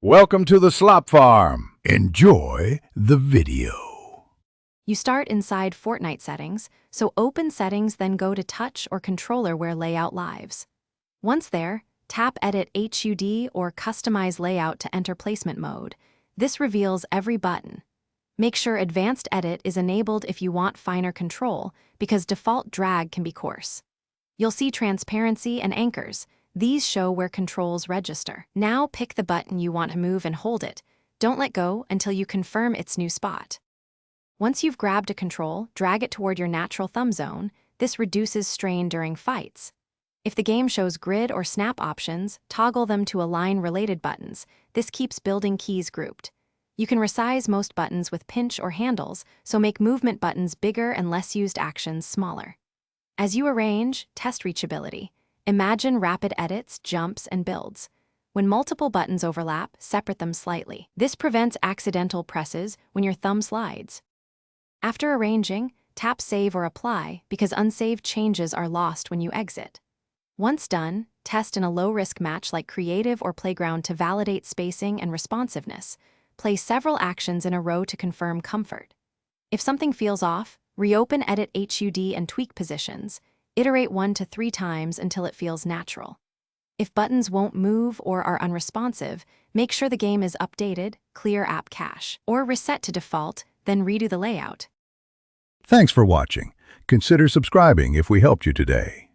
Welcome to the Slop Farm. Enjoy the video. You start inside Fortnite settings, so open settings, then go to touch or controller where layout lives. Once there, tap Edit HUD or Customize Layout to enter placement mode. This reveals every button. Make sure Advanced Edit is enabled if you want finer control, because default drag can be coarse. You'll see transparency and anchors. These show where controls register. Now pick the button you want to move and hold it. Don't let go until you confirm its new spot. Once you've grabbed a control, drag it toward your natural thumb zone. This reduces strain during fights. If the game shows grid or snap options, toggle them to align related buttons. This keeps building keys grouped. You can resize most buttons with pinch or handles, so make movement buttons bigger and less used actions smaller. As you arrange, test reachability. Imagine rapid edits, jumps, and builds. When multiple buttons overlap, separate them slightly. This prevents accidental presses when your thumb slides. After arranging, tap Save or Apply because unsaved changes are lost when you exit. Once done, test in a low-risk match like Creative or Playground to validate spacing and responsiveness. Play several actions in a row to confirm comfort. If something feels off, reopen Edit HUD and tweak positions. Iterate 1 to 3 times until it feels natural. If buttons won't move or are unresponsive, make sure the game is updated, clear app cache, or reset to default, then redo the layout. Thanks for watching. Consider subscribing if we helped you today.